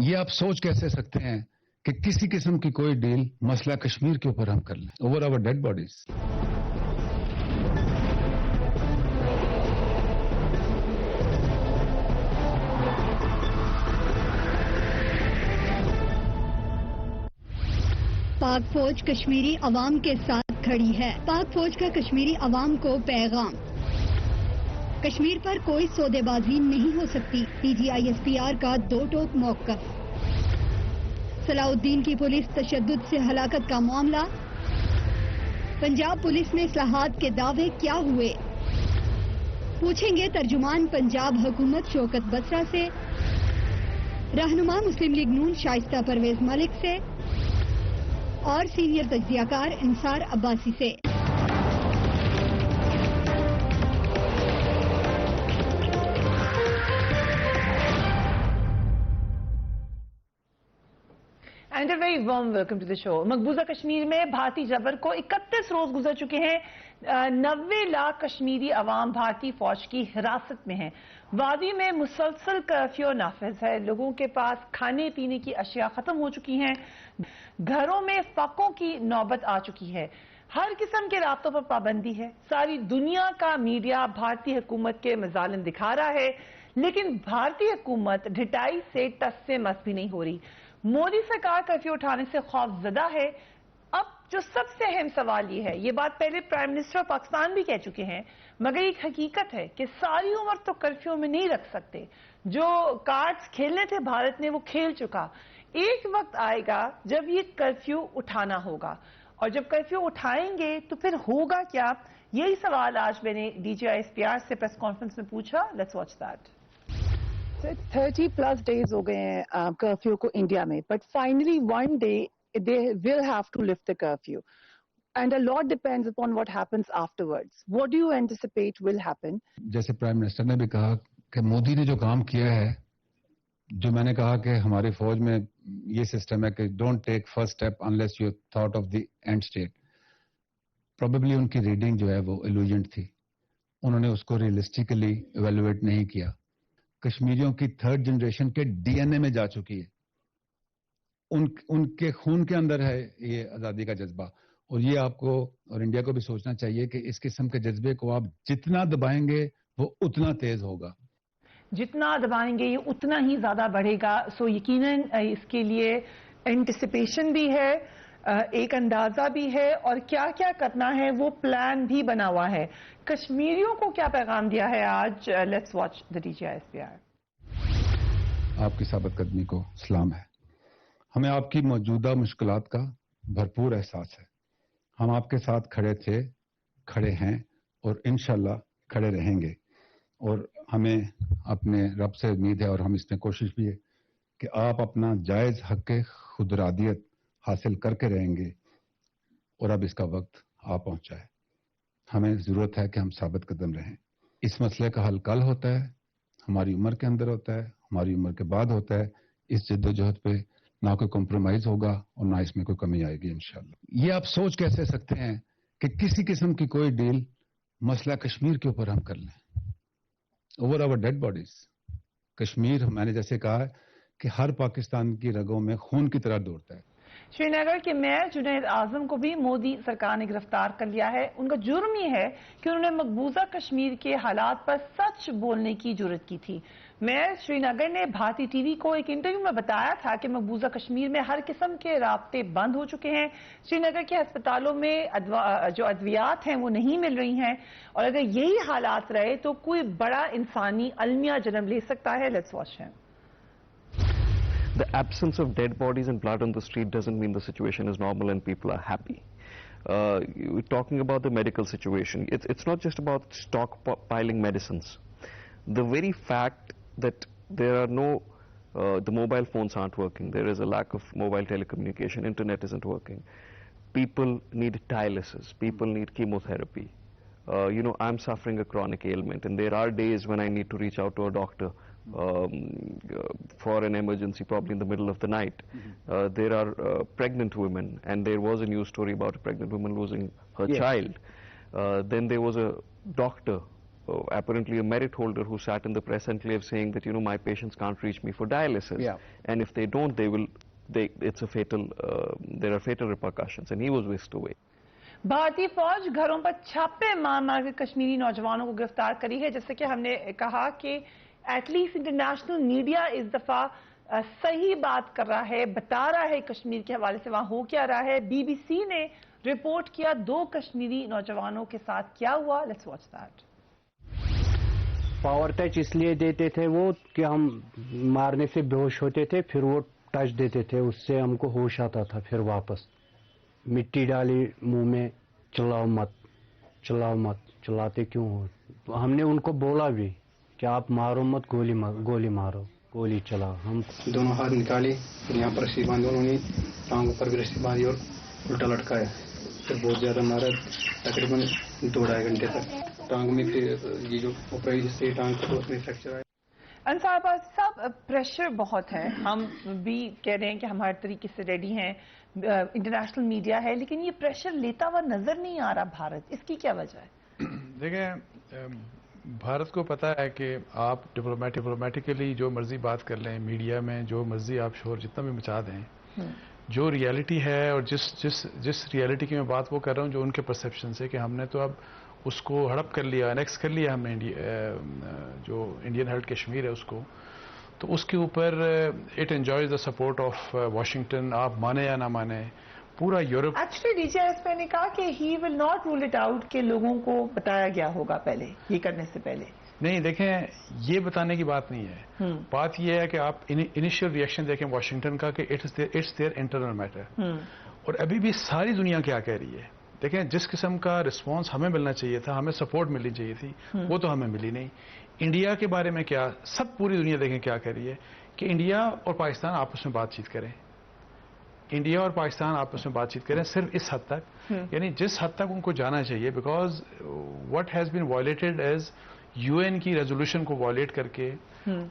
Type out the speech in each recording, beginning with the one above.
یہ آپ سوچ کیسے سکتے ہیں کہ کسی قسم کی کوئی ڈیل مسئلہ کشمیر کے اوپر ہم کر لیں اوور آور ڈیڈ باڈیز. پاک فوج کشمیری عوام کے ساتھ کھڑی ہے. پاک فوج کا کشمیری عوام کو پیغام: کشمیر پر کوئی سودے بازی نہیں ہو سکتی. PGI-SPR کا دو ٹوک موقف. صلاح الدین کی پولیس تشدد سے ہلاکت کا معاملہ. پنجاب پولیس میں اصلاحات کے دعوے کیا ہوئے؟ پوچھیں گے ترجمان پنجاب حکومت شوکت بسرا سے، رہنما مسلم لیگ نون شائستہ پرویز ملک سے اور سینئر تجزیہ کار انصار عباسی سے. And a very warm welcome to the show. مقبوضہ کشمیر میں بھارتی جبر کو 31 روز گزر چکے ہیں. 90 لاکھ کشمیری عوام بھارتی فوج کی حراست میں ہیں. وادی میں مسلسل کرفیو نافذ ہے. لوگوں کے پاس کھانے پینے کی اشیاء ختم ہو چکی ہیں. گھروں میں فاقوں کی نوبت آ چکی ہے. ہر قسم کے رابطوں پر پابندی ہے. ساری دنیا کا میڈیا بھارتی حکومت کے مظالم دکھا رہا ہے، لیکن بھارتی حکومت ڈھٹائی سے ٹس سے مس بھی نہیں ہو رہی. مودی سرکار کرفیو اٹھانے سے خوف زدہ ہے. اب جو سب سے اہم سوال یہ ہے، یہ بات پہلے پرائم منسٹر پاکستان بھی کہہ چکے ہیں، مگر ایک حقیقت ہے کہ ساری عمر تو کرفیو میں نہیں رکھ سکتے. جو کارڈز کھیلنے تھے بھارت نے وہ کھیل چکا. ایک وقت آئے گا جب یہ کرفیو اٹھانا ہوگا، اور جب کرفیو اٹھائیں گے تو پھر ہوگا کیا؟ یہی سوال آج میں نے DGI-SPR سے پریس کانفرنس میں پوچھا. Let's watch that. 30+ days ہو گئے ہیں کرفیو کو انڈیا میں، but finally one day they will have to lift the curfew, and a lot depends upon what happens afterwards. What do you anticipate will happen? جیسے prime minister نے بھی کہا کہ مودی نے جو کام کیا ہے، جو میں نے کہا کہ ہماری فوج میں یہ سسٹم ہے کہ don't take first step unless you thought of the end state. Probably ان کی ریڈنگ جو ہے وہ ایلوژنٹ تھی. انہوں نے اس کو ریئلسٹیکلی ایویلویٹ نہیں کیا. کشمیریوں کی تھرڈ جنریشن کے DNA میں جا چکی ہے. ان کے خون کے اندر ہے یہ آزادی کا جذبہ. اور یہ آپ کو اور انڈیا کو بھی سوچنا چاہیے کہ اس قسم کے جذبے کو آپ جتنا دبائیں گے وہ اتنا تیز ہوگا. جتنا دبائیں گے یہ اتنا ہی زیادہ بڑھے گا. سو یقیناً اس کے لیے اینٹیسپیشن بھی ہے، ایک اندازہ بھی ہے، اور کیا کیا کرنا ہے وہ پلان بھی بنا ہوا ہے. کشمیریوں کو کیا پیغام دیا ہے آج؟ Let's watch the DGI-SPR. آپ کی ثابت قدمی کو سلام ہے. ہمیں آپ کی موجودہ مشکلات کا بھرپور احساس ہے. ہم آپ کے ساتھ کھڑے تھے، کھڑے ہیں اور انشاءاللہ کھڑے رہیں گے. اور ہمیں اپنے رب سے امید ہے اور ہم اس میں کوشش بھی ہے کہ آپ اپنا جائز حق خود ارادیت حاصل کر کے رہیں گے. اور اب اس کا وقت آ پہنچا ہے. ہمیں ضرورت ہے کہ ہم ثابت قدم رہیں. اس مسئلے کا حل کل ہوتا ہے، ہماری عمر کے اندر ہوتا ہے، ہماری عمر کے بعد ہوتا ہے. اس جدوجہد پہ نہ کوئی کمپرومائز ہوگا اور نہ اس میں کوئی کمی آئے گی انشاءاللہ. یہ آپ سوچ کیسے سکتے ہیں کہ کسی قسم کی کوئی ڈیل مسئلہ کشمیر کے اوپر ہم کر لیں اوور آور ڈیڈ باڈیز. کشمیر میں نے جیسے کہا ہے کہ ہر پاکستان کی رگوں میں خون کی طرح دوڑتا ہے. شری نگر کے میئر جنید اعظم کو بھی مودی سرکار نے گرفتار کر لیا ہے. ان کا جرم یہ ہے کہ انہوں نے مقبوضہ کشمیر کے حالات پر سچ بولنے کی جرت کی تھی. میئر شری نگر نے بھارتی ٹی وی کو ایک انٹرویو میں بتایا تھا کہ مقبوضہ کشمیر میں ہر قسم کے رابطے بند ہو چکے ہیں. شری نگر کے ہسپتالوں میں جو ادویات ہیں وہ نہیں مل رہی ہیں، اور اگر یہی حالات رہے تو کوئی بڑا انسانی المیہ جنم لے سکتا ہے. لیٹس واچ ہم. The absence of dead bodies and blood on the street doesn't mean the situation is normal and people are happy. We're talking about the medical situation. It's not just about stockpiling medicines. The very fact that there are the mobile phones aren't working, there is a lack of mobile telecommunication, internet isn't working. People need dialysis, people need chemotherapy. I'm suffering a chronic ailment, and there are days when I need to reach out to a doctor for an emergency, probably in the middle of the night. There are pregnant women, and there was a news story about a pregnant woman losing her child. Then there was a doctor apparently a merit holder who sat in the press enclave saying that, my patients can't reach me for dialysis. Yeah. And if they don't, it's a fatal, there are fatal repercussions, and he was whisked away. بھارتی فوج گھروں پر چھاپے مار مار کے کشمیری نوجوانوں کو گرفتار کری ہے. جیسے کہ ہم نے کہا کہ ایٹ لیسٹ انٹرنیشنل میڈیا اس دفعہ صحیح بات کر رہا ہے, بتا رہا ہے کشمیر کے حوالے سے وہاں ہو کیا رہا ہے. بی بی سی نے رپورٹ کیا 2 کشمیری نوجوانوں کے ساتھ کیا ہوا. Let's watch that. Power touch اس لیے دیتے تھے وہ کہ ہم مارنے سے بے ہوش ہوتے تھے, پھر وہ ٹچ دیتے تھے, اس سے ہم کو ہوش آتا تھا. پھر واپس مٹی ڈالی منہ میں, چلاؤ مت چلاؤ مت, چلاتے کیوں ہو. ہم نے ان کو بولا بھی کہ آپ مارو مت, گولی مارو, گولی چلاؤ. ہم دونوں ہاتھ نکالی, یہاں پر رسی باندھی انہوں نے, ٹانگوں پر بھی رسی باندھی اور الٹا لٹکایا. پھر بہت زیادہ مارا, تقریباً 2-2.5 گھنٹے تک. ٹانگ میں پھر یہ جو اوپری حصے ٹانگ کا اس میں فریکچر آیا. انصار عباسی صاحب, پریشر بہت ہے, ہم بھی کہہ رہے ہیں کہ ہم ہر طریقے سے ریڈی ہیں, انٹرنیشنل میڈیا ہے, لیکن یہ پریشر لیتا ہوا نظر نہیں آ رہا بھارت. اس کی کیا وجہ ہے؟ دیکھیں, بھارت کو پتا ہے کہ آپ ڈپلومیٹکلی جو مرضی بات کر لیں, میڈیا میں جو مرضی آپ شور جتنا بھی مچا دیں, جو ریالٹی ہے اور جس ریالٹی کی میں بات وہ کر رہا ہوں, جو ان کے پرسیپشن سے کہ ہم نے تو اب اس کو ہڑپ کر لیا, انیکس کر لیا ہم نے, جو انڈین ہیلڈ کشمیر ہے اس کو, تو اس کے اوپر it enjoys the support of Washington. آپ مانے یا نہ مانے, پورا یورپ. ایکچولی ڈی جی ایس پہ نے کہا کہ he will not rule it out کہ لوگوں کو بتایا گیا ہوگا پہلے, یہ کرنے سے پہلے. نہیں, دیکھیں, یہ بتانے کی بات نہیں ہے. بات یہ ہے کہ آپ انیشیل ریئیکشن دیکھیں واشنگٹن کا کہ اٹس دیئر انٹرنل میٹر. اور ابھی بھی ساری دنیا کیا کہہ رہی ہے. دیکھیں, جس قسم کا رسپانس ہمیں ملنا چاہیے تھا, ہمیں سپورٹ ملنی چاہیے تھی, وہ تو ہمیں ملی نہیں. انڈیا کے بارے میں کیا, سب پوری دنیا دیکھیں کیا کہہ رہی ہے کہ انڈیا اور پاکستان آپس میں بات چیت کریں. انڈیا اور پاکستان آپس میں بات چیت کریں صرف اس حد تک, یعنی جس حد تک ان کو جانا چاہیے, because what has been violated as U N کی ریزولوشن کو وائلیٹ کر کے,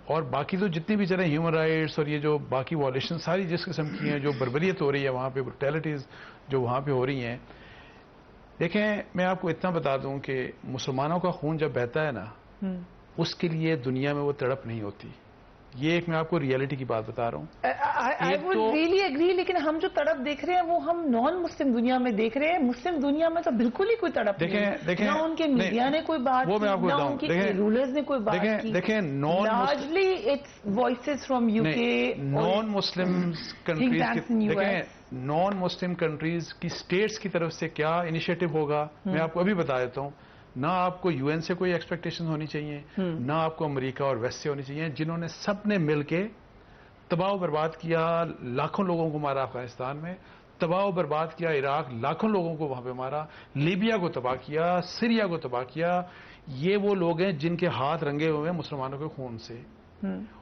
اور باقی تو جتنی بھی چلیں ہیومن رائٹس اور یہ جو باقی وائلیشن ساری جس قسم کی ہیں, جو بربریت ہو رہی ہے وہاں پہ, بروٹیلٹیز جو وہاں پہ ہو رہی ہیں. دیکھیں, میں آپ کو اتنا بتا دوں کہ مسلمانوں کا خون جب بہتا ہے نا, اس کے لیے دنیا میں وہ تڑپ نہیں ہوتی. یہ ایک میں آپ کو ریئلٹی کی بات بتا رہا ہوں. I would really agree, لیکن ہم جو تڑپ دیکھ رہے ہیں وہ ہم نان مسلم دنیا میں دیکھ رہے ہیں. مسلم دنیا میں تو بالکل ہی کوئی تڑپ نہیں, نہ ان کے میڈیا نے کوئی بات کی, نہ ان کے رولرز نے کوئی بات کی. دیکھیں, largely it's voices from U K, non Muslim countries, دیکھیں نان مسلم کنٹریز کی اسٹیٹس کی طرف سے کیا انیشیٹو ہوگا میں آپ کو ابھی بتا دیتا ہوں. نہ آپ کو یو این سے کوئی ایکسپیکٹیشن ہونی چاہیے, نہ آپ کو امریکہ اور ویسٹ سے ہونی چاہیے, جنہوں نے سب نے مل کے تباہ و برباد کیا, لاکھوں لوگوں کو مارا افغانستان میں, تباہ و برباد کیا عراق, لاکھوں لوگوں کو وہاں پہ مارا, لیبیا کو تباہ کیا, سیریا کو تباہ کیا. یہ وہ لوگ ہیں جن کے ہاتھ رنگے ہوئے ہیں مسلمانوں کے خون سے.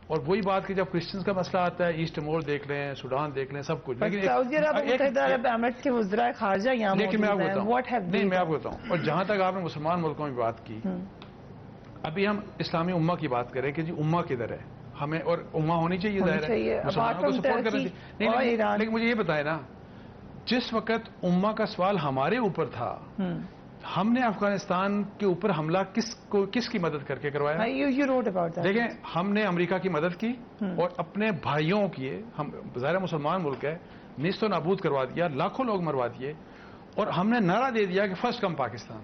اور وہی بات کہ جب کرسچنز کا مسئلہ آتا ہے, ایسٹ ٹمور دیکھ لیں, سوڈان دیکھ لیں, سب کچھ. سعودی عرب متحدہ عرب امارات کے وزراء خارجہ یہاں موجود ہیں. نہیں, میں آپ کو بتاؤں, اور جہاں تک آپ نے مسلمان ملکوں کی بات کی, ابھی ہم اسلامی امہ کی بات کریں کہ جی امہ کدھر ہے, ہمیں اور امہ ہونی چاہیے, ظاہر ہے مسلمانوں کو سپورٹ کرنا چاہیے. لیکن مجھے یہ بتائیں نا, جس وقت امہ کا سوال ہمارے اوپر تھا, ہم نے افغانستان کے اوپر حملہ کس کی مدد کر کے کروایا؟ دیکھیں, ہم نے امریکہ کی مدد کی اور اپنے بھائیوں کی, ہم ظاہر مسلمان ملک ہے, نیست و نابود کروا دیا, لاکھوں لوگ مروا دیے, اور ہم نے نعرہ دے دیا کہ فرسٹ کم پاکستان.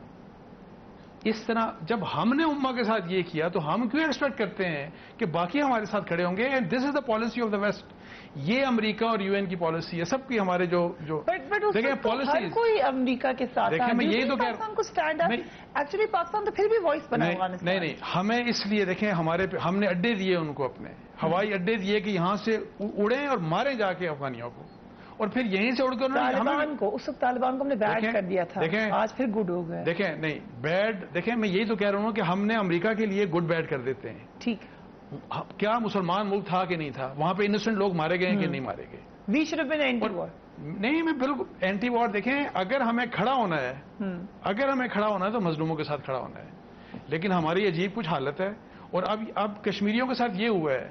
اس طرح جب ہم نے امہ کے ساتھ یہ کیا تو ہم کیوں ایکسپیکٹ کرتے ہیں کہ باقی ہمارے ساتھ کھڑے ہوں گے؟ And this is the policy of the west. یہ امریکہ اور یو این کی پالیسی ہے, سب کی ہمارے جو دیکھیں پالیسی, کوئی امریکہ کے ساتھ, دیکھیں میں یہی تو کہہ رہا ہوں, ایکچولی پاکستان تو پھر بھی وائس بنا ہوا ہے. نہیں, ہمیں اس لیے دیکھیں, ہم نے اڈے دیے ان کو, اپنے ہوائی اڈے دیے کہ یہاں سے اڑیں اور مارے جا کے افغانیوں کو, اور پھر یہیں سے اڑ کے طالبان کو, اس وقت طالبان کو ہم نے بیڈ کر دیا تھا, آج پھر گڈ ہو گئے. دیکھیں نہیں بیڈ, دیکھیں میں یہی تو کہہ رہا ہوں کہ ہم نے امریکہ کے لیے گڈ بیڈ کر دیتے ہیں. ٹھیک, کیا مسلمان ملک تھا کہ نہیں تھا, وہاں پہ انوسنٹ لوگ مارے گئے کہ نہیں مارے گئے؟ We should have been anti war. نہیں, میں بالکل اینٹی وار. دیکھیں, اگر ہمیں کھڑا ہونا ہے تو مظلوموں کے ساتھ کھڑا ہونا ہے, لیکن ہماری عجیب کچھ حالت ہے. اور اب کشمیریوں کے ساتھ یہ ہوا ہے,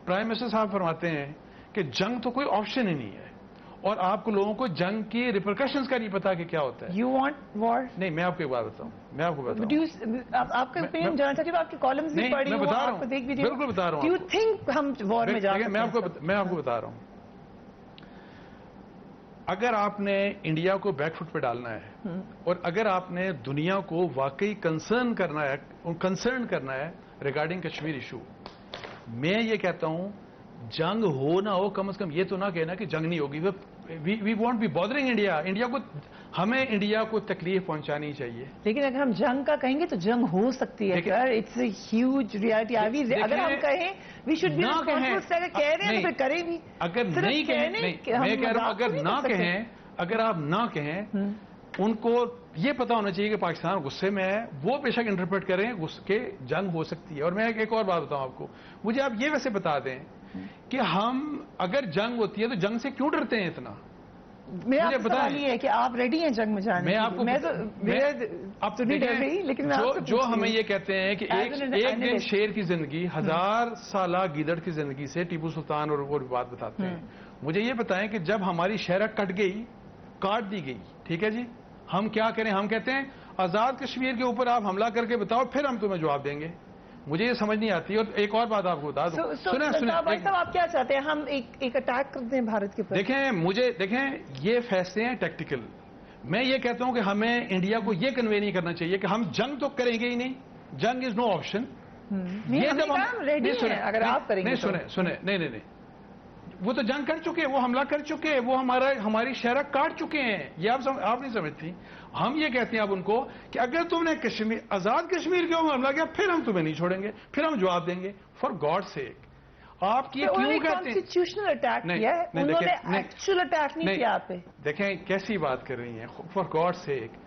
پرائم منسٹر صاحب فرماتے ہیں کہ جنگ تو کوئی آپشن ہی نہیں ہے, اور آپ کو لوگوں کو جنگ کی ریپرکشنز کا نہیں پتا کہ کیا ہوتا ہے. یو وانٹ وار؟ نہیں، میں آپ کو ایک بات بتاؤں، میں آپ کو بتاؤں، آپ کا اوپینین جاننا چاہتی ہوں. آپ کی کالمز بھی پڑھی میں ہوں، بتا رہا آپ کو دیکھ بھی ہوں، بالکل بتا رہا ہوں. ڈو یو تھنک ہم وار میں جا سکتے ہیں؟ میں آپ کو بتا رہا ہوں، اگر آپ نے انڈیا کو بیک فٹ پہ ڈالنا ہے اور اگر آپ نے دنیا کو واقعی کنسرن کرنا ہے ریگارڈنگ کشمیر ایشو، میں یہ کہتا ہوں جنگ ہو نہ ہو، کم از کم یہ تو نہ کہنا کہ جنگ نہیں ہوگی. We want be bothering India کو، ہمیں انڈیا کو تکلیف پہنچانی چاہیے. لیکن اگر ہم جنگ کا کہیں گے تو جنگ ہو سکتی ہے sir. It's a huge reality. اگر ہم کہیں وی شوڈ بی ریسپانسبل، اگر کہہ رہے ہیں تو پھر کریں بھی. اگر نہیں کہیں، میں کہہ رہا ہوں اگر نہ کہیں، اگر آپ نہ کہیں، ان کو یہ پتا ہونا چاہیے کہ پاکستان غصے میں ہے، وہ بے شک انٹرپریٹ کریں کہ جنگ ہو سکتی ہے. اور میں ایک اور بات بتاؤں آپ کو، مجھے آپ یہ ویسے بتا دیں کہ ہم اگر جنگ ہوتی ہے تو جنگ سے کیوں ڈرتے ہیں اتنا؟ میرا سوال یہ ہے کہ آپ ریڈی ہیں جنگ میں جانے میں آپ کو اب تو نہیں ڈر رہی، لیکن جو ہمیں یہ کہتے ہیں کہ ایک دن شیر کی زندگی 1000 سالہ گیدڑ کی زندگی سے ٹیپو سلطان اور وہ بات بتاتے ہیں. مجھے یہ بتائیں کہ جب ہماری شہرہ کاٹ دی گئی، ٹھیک ہے جی، ہم کیا کریں؟ ہم کہتے ہیں آزاد کشمیر کے اوپر آپ حملہ کر کے بتاؤ، پھر ہم تمہیں جواب دیں گے. مجھے یہ سمجھ نہیں آتی. اور ایک اور بات آپ کو بتا دوں، سنیں آپ کیا چاہتے ہیں؟ ہم ایک اٹیک کرتے ہیں بھارت کے اوپر؟ دیکھیں یہ فیصلے ہیں ٹیکٹیکل. میں یہ کہتا ہوں کہ ہمیں انڈیا کو یہ کنوے نہیں کرنا چاہیے کہ ہم جنگ تو کریں گے ہی نہیں، جنگ از نو آپشن. اگر آپ کریں گے، سنیں نہیں، وہ تو جنگ کر چکے، وہ حملہ کر چکے، وہ ہماری شہرہ کاٹ چکے ہیں. یہ آپ نہیں سمجھتی. ہم یہ کہتے ہیں اب ان کو کہ اگر تم نے آزاد کشمیر کے اوپر حملہ کیا، پھر ہم تمہیں نہیں چھوڑیں گے، پھر ہم جواب دیں گے. فار گاڈ سیک آپ کی کیوں کہتے ہیں کانسٹیٹیوشنل اٹیک کیا ہے، انہوں نے ایکچوئل اٹیک نہیں کیا آپ پہ. دیکھیں کیسی بات کر رہی ہیں. فار گاڈ سیک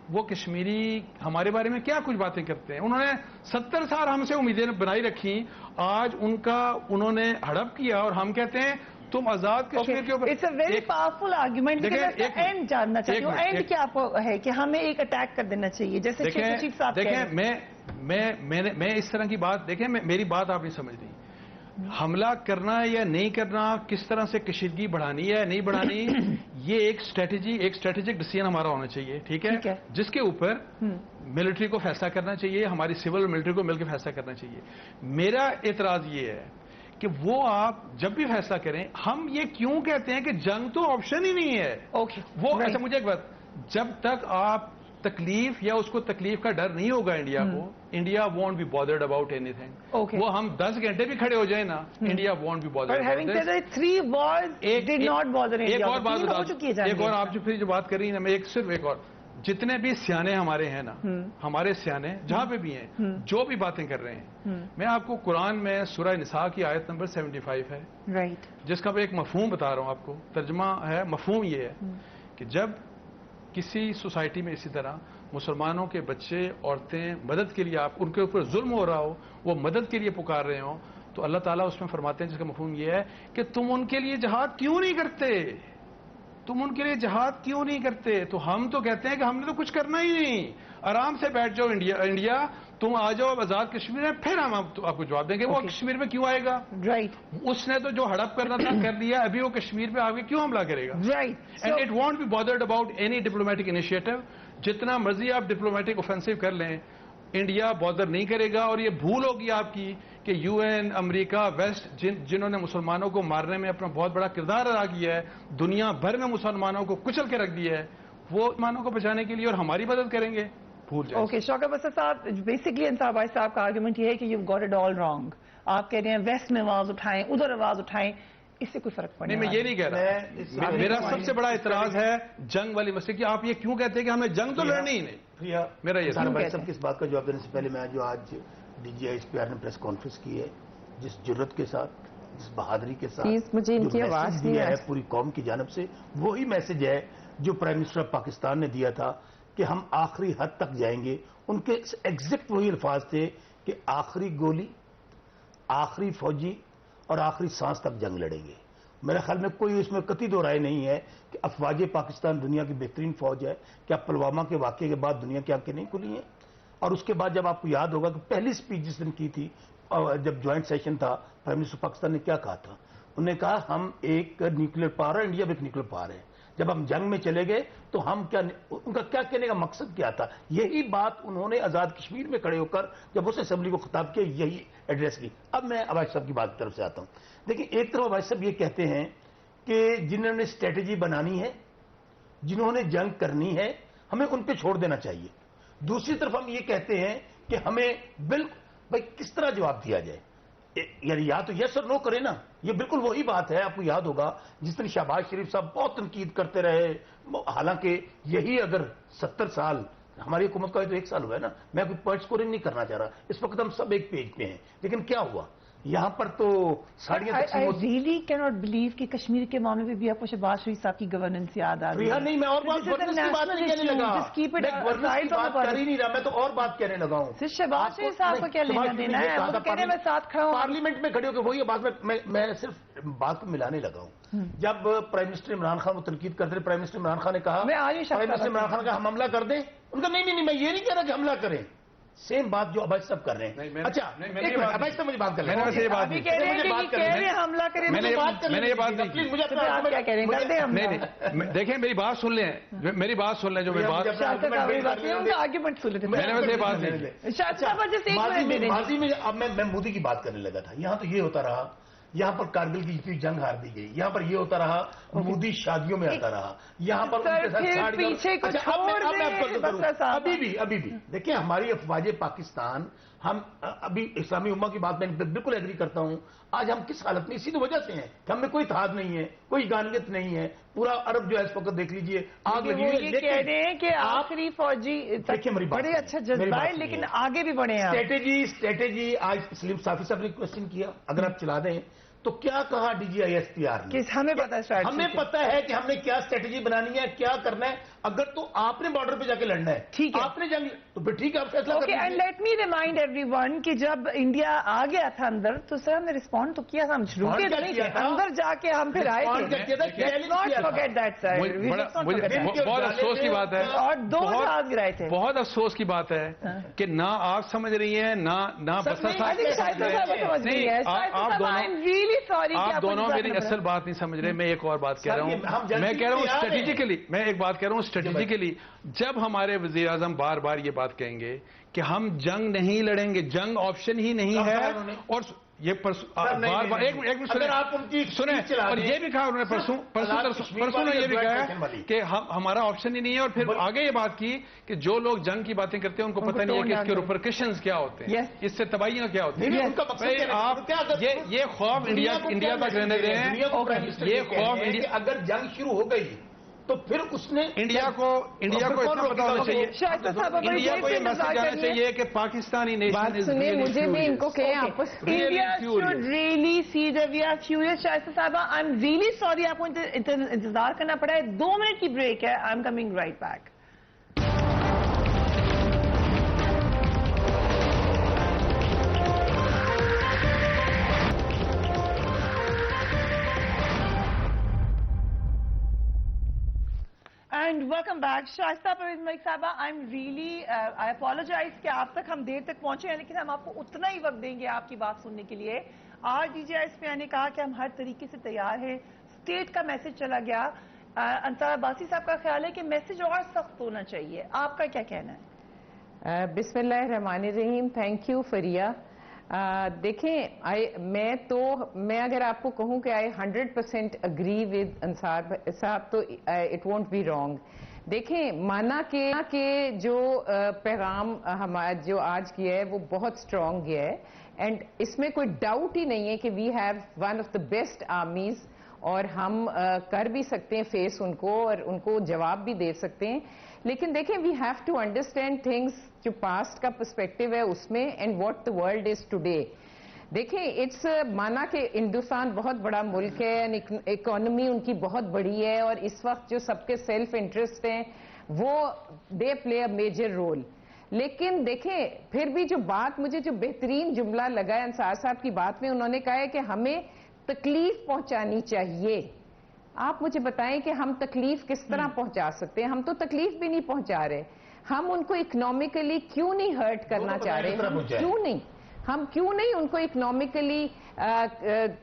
وہ کشمیری ہمارے بارے میں کیا کچھ باتیں کرتے ہیں. انہوں نے 70 سال ہم سے امیدیں بنائی رکھی، آج انہوں نے ہڑپ کیا اور ہم کہتے ہیں تم آزاد کشمیر کے اوپر. It's a very powerful argument. And جاننا چاہتی ہوں، اینڈ کیا ہے کہ ہمیں ایک اٹیک کر دینا چاہیے جیسے چیف صاحب کہہ رہے ہیں. میں اس طرح کی بات، دیکھیں میری بات آپ نہیں سمجھ رہی. حملہ کرنا ہے یا نہیں کرنا، کس طرح سے کشیدگی بڑھانی ہے نہیں بڑھانی، یہ ایک اسٹریٹجک ڈیسیژن ہمارا ہونا چاہیے. ٹھیک ہے، جس کے اوپر ملٹری کو فیصلہ کرنا چاہیے، ہماری سول اور ملٹری کو مل کے فیصلہ کرنا چاہیے. میرا اعتراض یہ ہے کہ وہ آپ جب بھی فیصلہ کریں، ہم یہ کیوں کہتے ہیں کہ جنگ تو آپشن ہی نہیں ہے. وہ ایسا مجھے ایک بات، جب تک آپ تکلیف یا اس کو تکلیف کا ڈر نہیں ہوگا انڈیا کو، India won't be bothered about anything. وہ ہم 10 گھنٹے بھی کھڑے ہو جائیں نا، انڈیا وونٹ بی بادرڈ. ایک اور بات بتا، ایک اور آپ جو بات کر رہی ہیں نا، میں صرف ایک اور، جتنے بھی سیانے ہمارے ہیں نا، ہمارے سیانے جہاں پہ بھی ہیں، جو بھی باتیں کر رہے ہیں، میں آپ کو قرآن میں سورہ نساء کی آیت نمبر 75 ہے، جس کا میں ایک مفہوم بتا رہا ہوں آپ کو. ترجمہ ہے، مفہوم یہ ہے کہ جب کسی سوسائٹی میں اسی طرح مسلمانوں کے بچے عورتیں مدد کے لیے ان کے اوپر ظلم ہو رہا ہو، وہ مدد کے لیے پکار رہے ہوں، تو اللہ تعالیٰ اس میں فرماتے ہیں، جس کا مفہوم یہ ہے کہ تم ان کے لیے جہاد کیوں نہیں کرتے، تم ان کے لیے جہاد کیوں نہیں کرتے. تو ہم تو کہتے ہیں کہ ہم نے تو کچھ کرنا ہی نہیں، آرام سے بیٹھ جاؤ انڈیا، تم آ جاؤ آزاد کشمیر میں، پھر ہم آپ کو جواب دیں گے. وہ کشمیر میں کیوں آئے گا؟ اس نے تو جو ہڑپ کرنا تھا کر لیا، ابھی وہ کشمیر پہ آگے کیوں حملہ کرے گا؟ And it won't be bothered about any diplomatic initiative. جتنا مرضی آپ ڈپلومیٹک اوفینسو کر لیں، انڈیا بادر نہیں کرے گا. اور یہ بھول ہوگی آپ کی کہ یو این، امریکہ، ویسٹ، جنہوں نے مسلمانوں کو مارنے میں اپنا بہت بڑا کردار ادا کیا ہے، دنیا بھر میں مسلمانوں کو کچل کے رکھ دیا ہے، وہ مسلمانوں کو بچانے کے لیے اور ہماری مدد کریں گے. اوکے، شوکت بسر صاحب، بیسکلی انصاف بھائی صاحب کا آرگیومنٹ یہ ہے کہ you got it all wrong. آپ کہہ رہے ہیں ویسٹ میں آواز اٹھائیں، ادھر آواز اٹھائیں، اس سے کوئی فرق پڑنے نہیں. میں یہ نہیں کہہ رہا. میرا سب سے بڑا اعتراض ہے جنگ والی مسئلے کی. آپ یہ کیوں کہتے ہیں کہ ہمیں جنگ تو لڑنی ہی نہیں؟ میرا یہ بھائی صاحب کی اس بات کا جواب دینے سے پہلے میں جو آج DGISPR نے پریس کانفرنس کی ہے، جس جرت کے ساتھ، جس بہادری کے ساتھ مجھے ان کی آواز دیا ہے پوری قوم کی جانب سے، وہی میسج ہے جو پرائم منسٹر آف پاکستان نے دیا تھا کہ ہم آخری حد تک جائیں گے. ان کے ایگزیکٹ وہی الفاظ تھے کہ آخری گولی، آخری فوجی اور آخری سانس تک جنگ لڑیں گے. میرے خیال میں کوئی اس میں قطعی دو رائے نہیں ہے کہ افواج پاکستان دنیا کی بہترین فوج ہے. کیا پلوامہ کے واقعے کے بعد دنیا کی آنکھیں نہیں کھلی ہیں؟ اور اس کے بعد جب آپ کو یاد ہوگا کہ پہلی سپیچ جس دن کی تھی، جب جوائنٹ سیشن تھا، پرائم منسٹر پاکستان نے کیا کہا تھا؟ انہوں نے کہا ہم ایک نیوکلیر پاور ہے, انڈیا بھی ایک نیوکلیر پاور ہے. جب ہم جنگ میں چلے گئے تو ہم کیا, ان کا کیا کہنے کا مقصد کیا تھا؟ یہی بات انہوں نے آزاد کشمیر میں کھڑے ہو کر جب اس اسمبلی کو خطاب کیا, یہی ایڈریس کی. اب میں عباس صاحب کی بات کی طرف سے آتا ہوں. دیکھیں, ایک طرف عباس صاحب یہ کہتے ہیں کہ جنہوں نے اسٹریٹجی بنانی ہے, جنہوں نے جنگ کرنی ہے, ہمیں ان پہ چھوڑ دینا چاہیے. دوسری طرف ہم یہ کہتے ہیں کہ ہمیں بالکل بھائی کس طرح جواب دیا جائے, یعنی یا تو یس اور نو کرے نا. یہ بالکل وہی بات ہے, آپ کو یاد ہوگا جس دن شہباز شریف صاحب بہت تنقید کرتے رہے, حالانکہ یہی اگر 70 سال ہماری حکومت کا تو 1 سال ہوا ہے نا, میں کوئی پوائنٹ سکورنگ نہیں کرنا چاہ رہا, اس وقت ہم سب ایک پیج پہ ہیں. لیکن کیا ہوا یہاں پر تو ساڑیاں I really cannot believe کہ کشمیر کے معاملے میں بھی آپ کو شہباز شریف صاحب کی گورننس یاد آ رہی ہے. نہیں, میں اور بات گورننس کی بات نہیں کہنے لگا, میں گورننس کی بات کر ہی نہیں رہا, میں تو اور بات کہنے لگا ہوں. شہباز شریف صاحب کو کیا لینا دینا ہے, وہ تو کہہ رہے ہیں میں ساتھ کھڑا ہوں. پارلیمنٹ میں کھڑے ہو کے وہی بات میں صرف بات کو ملانے لگا ہوں. جب پرائم منسٹر عمران خان کو تنقید کرتے تھے, پرائم منسٹر عمران خان نے کہا, پرائم منسٹر عمران خان کا ہم حملہ کر دیں, ان کا نہیں, میں یہ نہیں کہہ رہا کہ حملہ کریں. سیم بات جو عباس صاحب کر رہے ہیں. اچھا عباس صاحب مجھے بات کر میں نے یہ بات نہیں دیکھیں, میری بات سن لیں, میری بات سن لیں, جو میری بات میں نے ویسے یہ بات نہیں. ماضی میں اب میں مودی کی بات کرنے لگا تھا. یہاں تو یہ ہوتا رہا, یہاں پر کارگل کی جتنی جنگ ہار دی گئی, یہاں پر یہ ہوتا رہا مودی شادیوں میں آتا رہا, یہاں پر ابھی بھی دیکھیں ہماری افواج پاکستان, ہم ابھی اسلامی امہ کی بات میں بالکل ایگری کرتا ہوں. آج ہم کس حالت میں, اسی تو وجہ سے ہیں کہ ہم میں کوئی اتحاد نہیں ہے, کوئی یگانیت نہیں ہے. پورا عرب جو ہے اس وقت دیکھ لیجئے آگ لگی ہوئی ہے. کہہ رہے ہیں کہ آخری فوجی بڑے اچھا جذبہ ہے لیکن آگے بھی بڑھے ہیں. اسٹریٹجی آج سلیم صافی صاحب نے کوشچن کیا, اگر آپ چلا دیں تو کیا کہا D G I S P R نے, ہمیں پتا ہے کہ ہم نے کیا اسٹریٹجی بنانی ہے, کیا کرنا ہے. اگر تو آپ نے بارڈر پہ جا کے لڑنا ہے, ٹھیک ہے, آپ نے جنگ, تو پھر ٹھیک ہے, آپ فیصلہ کر لیجیے. And let me remind every one کہ جب انڈیا آ گیا تھا اندر تو سر ہم نے رسپونڈ تو کیا تھا, ہم رکے نہیں تھے, اندر جا کے ہم پھر آئے تھے. بہت افسوس کی بات ہے, اور 2 جہاز گرائے تھے. بہت افسوس کی بات ہے کہ نہ آپ سمجھ رہی ہیں نہ بسر صاحب. آپ دونوں میری اصل بات نہیں سمجھ رہے. میں ایک اور بات کہہ رہا ہوں, میں کہہ رہا ہوں اسٹریٹجیکلی, میں ایک بات کہہ رہا ہوں اسٹریٹجیکلی. جب ہمارے وزیر اعظم بار بار یہ بات کہیں گے کہ ہم جنگ نہیں لڑیں گے, جنگ آپشن ہی نہیں ہے, اور یہ بار بار ایک منٹ سنیں, اور یہ بھی کہا انہوں نے پرسوں نے یہ بھی کہا کہ ہمارا آپشن ہی نہیں ہے, اور پھر آگے یہ بات کی کہ جو لوگ جنگ کی باتیں کرتے ہیں ان کو پتہ نہیں ہے کہ اس کے ریپرکشنز کیا ہوتے ہیں, اس سے تباہیاں کیا ہوتی ہیں. آپ یہ خوف انڈیا تک رہنے دیں, یہ خوف اگر جنگ شروع ہو گئی تو پھر اس نے انڈیا کو اتنا پتا ہونا چاہیے, انڈیا کو یہ میسج جانا چاہیے کہ پاکستانی نیشن مجھے بھی ان کو کہیں آپس India should really see that we are furious. Shaista صاحبہ آئی ایم ریئلی سوری آپ کو انتظار کرنا پڑا ہے, 2 منٹ کی بریک ہے, I am coming right back. And welcome back. Shaista Parvez Malik صاحبہ, I am really I apologise کہ آپ تک ہم دیر تک پہنچے ہیں, لیکن ہم آپ کو اتنا ہی وقت دیں گے آپ کی بات سننے کے لیے. آج ڈی جی آئی ایس پی نے کہا کہ ہم ہر طریقے سے تیار ہیں, اسٹیٹ کا میسج چلا گیا. انصار عباسی صاحب کا خیال ہے کہ میسج اور سخت ہونا چاہیے, آپ کا کیا کہنا ہے؟ بسم اللہ الرحمن الرحیم. Thank you Faria. دیکھیں میں اگر آپ کو کہوں کہ آئی 100% اگری ود انصار صاحب تو اٹ وونٹ بی رانگ. دیکھیں مانا کہ جو پیغام ہمارا جو آج کیا ہے وہ بہت اسٹرانگ گیا ہے, اینڈ اس میں کوئی ڈاؤٹ ہی نہیں ہے کہ we have one of the best armies, اور ہم کر بھی سکتے ہیں فیس ان کو, اور ان کو جواب بھی دے سکتے ہیں. لیکن دیکھیں we have to understand things جو پاسٹ کا پرسپیکٹو ہے اس میں, and what the world is today. دیکھیں اٹس مانا کہ ہندوستان بہت بڑا ملک ہے, اکانومی ان کی بہت بڑی ہے, اور اس وقت جو سب کے سیلف انٹرسٹ ہیں وہ دے پلے اے میجر رول. لیکن دیکھیں پھر بھی جو بات مجھے جو بہترین جملہ لگا ہے انصار صاحب کی بات میں, انہوں نے کہا ہے کہ ہمیں تکلیف پہنچانی چاہیے. آپ مجھے بتائیں کہ ہم تکلیف کس طرح پہنچا سکتے ہیں؟ ہم تو تکلیف بھی نہیں پہنچا رہے, ہم ان کو اکنامکلی کیوں نہیں ہرٹ کرنا چاہ رہے, کیوں نہیں؟ ہم کیوں نہیں ان کو اکنامکلی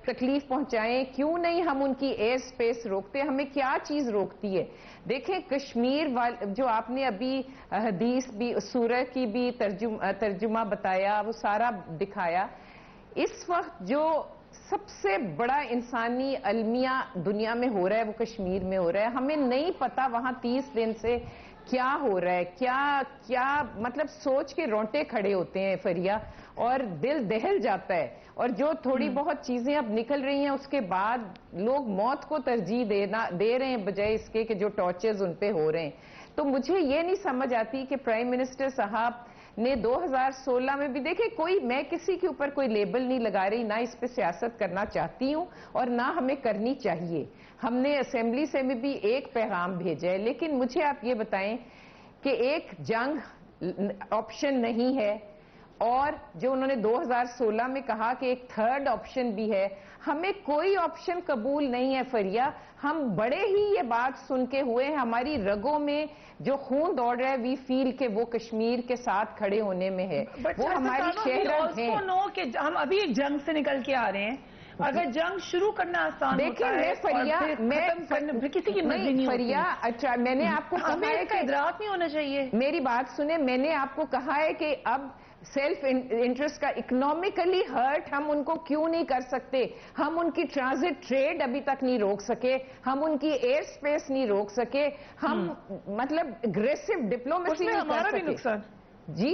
تکلیف پہنچائیں؟ کیوں نہیں ہم ان کی ایئر سپیس روکتے؟ ہمیں کیا چیز روکتی ہے؟ دیکھیں کشمیر جو آپ نے ابھی حدیث بھی سورہ کی بھی ترجمہ بتایا، وہ سارا دکھایا. اس وقت جو سب سے بڑا انسانی المیہ دنیا میں ہو رہا ہے وہ کشمیر میں ہو رہا ہے. ہمیں نہیں پتا وہاں 30 دن سے کیا ہو رہا ہے، کیا مطلب سوچ کے رونٹے کھڑے ہوتے ہیں فریہ، اور دل دہل جاتا ہے. اور جو تھوڑی بہت چیزیں اب نکل رہی ہیں اس کے بعد لوگ موت کو ترجیح دے رہے ہیں بجائے اس کے کہ جو ٹارچرز ان پہ ہو رہے ہیں. تو مجھے یہ نہیں سمجھ آتی کہ پرائم منسٹر صاحب نے 2016 میں بھی دیکھیں، میں کسی کے اوپر کوئی لیبل نہیں لگا رہی، نہ اس پہ سیاست کرنا چاہتی ہوں اور نہ ہمیں کرنی چاہیے. ہم نے اسمبلی سے بھی ایک پیغام بھیجا ہے، لیکن مجھے آپ یہ بتائیں کہ ایک جنگ آپشن نہیں ہے، اور جو انہوں نے 2016 میں کہا کہ ایک تھرڈ آپشن بھی ہے. ہمیں کوئی آپشن قبول نہیں ہے فریہ. ہم بڑے ہی یہ بات سن کے ہوئے ہیں، ہماری رگوں میں جو خون دوڑ رہا ہے، وی فیل کہ وہ کشمیر کے ساتھ کھڑے ہونے میں ہے، وہ ہماری شہرت ہے. کہ ہم ابھی ایک جنگ سے نکل کے آ رہے ہیں. اگر جنگ شروع کرنا آسان ہوتا ہے، کسی کی مرضی نہیں ہوتی. اچھا، میں نے آپ کو کہا ہے کہ ادراک نہیں ہونا چاہیے. میری بات سنیں، میں نے آپ کو کہا ہے کہ اب سیلف انٹرسٹ کا اکنامکلی ہرٹ ہم ان کو کیوں نہیں کر سکتے؟ ہم ان کی ٹرانزٹ ٹریڈ ابھی تک نہیں روک سکے، ہم ان کی ایئر سپیس نہیں روک سکے، ہم مطلب اگریسو ڈپلومیسی نہیں کر ہمارا بھی سکے. نقصان. جی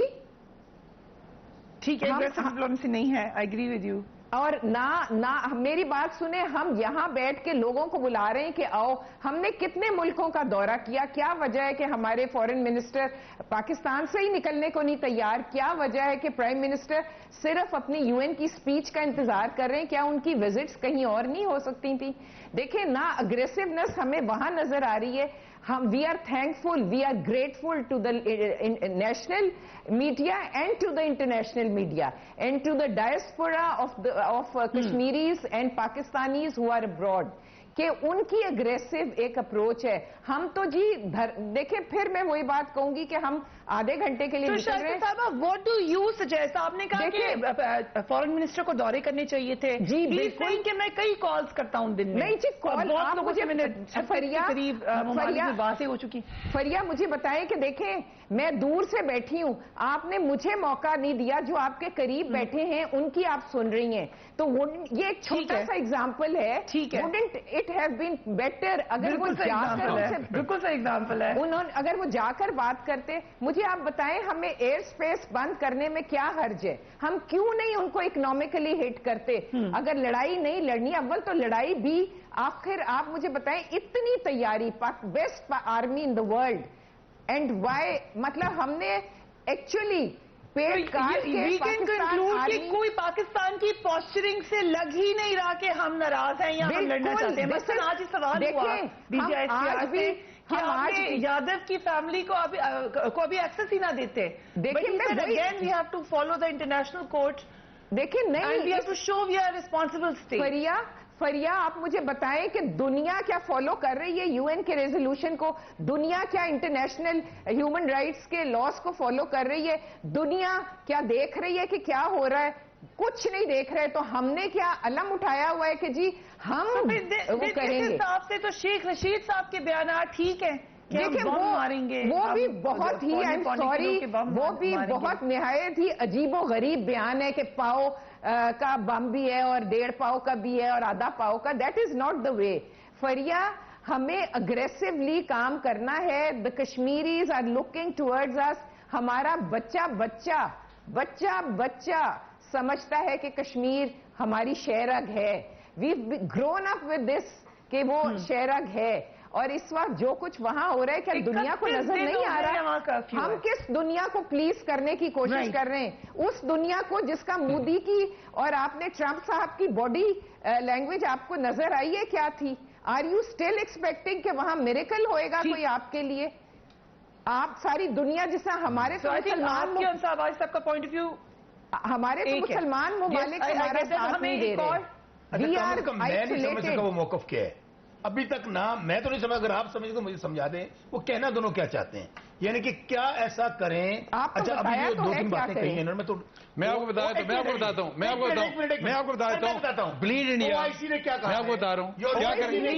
ٹھیک ہے، اگریسو ڈپلومیسی نہیں ہے. I agree with you. اور نہ میری بات سنیں، ہم یہاں بیٹھ کے لوگوں کو بلا رہے ہیں کہ آؤ. ہم نے کتنے ملکوں کا دورہ کیا؟ کیا وجہ ہے کہ ہمارے فورن منسٹر پاکستان سے ہی نکلنے کو نہیں تیار؟ کیا وجہ ہے کہ پرائم منسٹر صرف اپنی UN کی سپیچ کا انتظار کر رہے ہیں؟ کیا ان کی وزٹس کہیں اور نہیں ہو سکتی تھیں؟ دیکھیں، نہ اگریسونیس ہمیں وہاں نظر آ رہی ہے. We are thankful, we are grateful to the national media and to the international media and to the diaspora of Kashmiris and Pakistanis who are abroad کہ ان کی اگریسو ایک اپروچ ہے. ہم تو جی دیکھیں، پھر میں وہی بات کہوں گی کہ ہم آدھے گھنٹے کے لیے نکل رہے ہیں. What do you suggest? آپ نے کہا کہ فورن منسٹر کو دورے کرنے چاہیے تھے. جی بالکل، کہ میں کئی کالز کرتا ہوں دن میں. نہیں جی، کال بہت لوگوں سے میں نے باتیں ہو چکی. فریہ مجھے بتائیں کہ دیکھیں، میں دور سے بیٹھی ہوں، آپ نے مجھے موقع نہیں دیا. جو آپ کے قریب بیٹھے ہیں ان کی آپ سن رہی ہیں، تو یہ ایک چھوٹا سا ایگزامپل ہے. ٹھیک ہے، اٹ ہیو بین بیٹر اگر وہ جا کر، بالکل صحیح ایگزامپل ہے، اگر وہ جا کر بات کرتے. مجھے آپ بتائیں، ہمیں ایئر سپیس بند کرنے میں کیا حرج ہے؟ ہم کیوں نہیں ان کو اکنامکلی ہٹ کرتے؟ اگر لڑائی نہیں لڑنی، اول تو لڑائی بھی آخر آپ مجھے بتائیں، اتنی تیاری، best army in the world, and why? مطلب ہم نے ایکچولی کوئی پاکستان کی پوسچرنگ سے لگ ہی نہیں رہا کہ ہم ناراض ہیں یا ہم لڑنا چاہتے ہیں. مثلا آج ہی سوال ہوا کہ آپ یادو کی فیملی کو ابھی ایکسس ہی نہ دیتے. Again we have to follow the international court. دیکھیں نہیں، we have to show we are responsible state. فریہ آپ مجھے بتائیں کہ دنیا کیا فالو کر رہی ہے UN کے ریزولوشن کو؟ دنیا کیا انٹرنیشنل ہیومن رائٹس کے لاس کو فالو کر رہی ہے؟ دنیا کیا دیکھ رہی ہے کہ کیا ہو رہا ہے؟ کچھ نہیں دیکھ رہے. تو ہم نے کیا علم اٹھایا ہوا ہے کہ جی ہم وہ کریں گے؟ صاحب سے تو شیخ رشید صاحب کے بیانات ٹھیک ہیں، دیکھیں وہ بھی بہت ہی سوری، وہ بھی بہت نہایت ہی عجیب و غریب بیان ہے کہ پاؤ کا بم بھی ہے اور 1.5 پاؤ کا بھی ہے اور آدھا پاؤ کا. دیٹ از ناٹ دا وے. فریہ ہمیں اگریسولی کام کرنا ہے. دا کشمیریز آر لوکنگ ٹورڈز اس. ہمارا بچہ سمجھتا ہے کہ کشمیر ہماری شہرگ ہے. وی گرون اپ ود دس کہ وہ شہرگ ہے. اور اس وقت جو کچھ وہاں ہو رہا ہے، کیا دنیا کو نظر نہیں آ رہا؟ ہم کس دنیا کو پلیز کرنے کی کوشش کر رہے ہیں؟ اس دنیا کو جس کا مودی کی اور آپ نے ٹرمپ صاحب کی باڈی لینگویج آپ کو نظر آئی ہے کیا تھی؟ آر یو اسٹل ایکسپیکٹنگ کہ وہاں میریکل ہوئے گا کوئی آپ کے لیے؟ آپ ساری دنیا جس طرح ہمارے صاحب کا پوائنٹ آف ویو، ہمارے تو مسلمان ممالک ہمارا ساتھ نہیں دے رہے. میں نہیں سمجھ سکا وہ موقف کیا ہے ابھی تک. نہ میں تو نہیں سمجھ، اگر آپ سمجھ تو مجھے سمجھا دیں وہ کہنا دونوں کیا چاہتے ہیں. یعنی کہ کیا ایسا کریں. اچھا ابھی یہ دو تین باتیں کہی ہیں انہوں نے. تو میں آپ کو بتاتا ہوں میں آپ کو بتاتا ہوں بلیڈ انڈیا. نے کیا کہا میں آپ کو بتا رہا ہوں کیا کریں. میں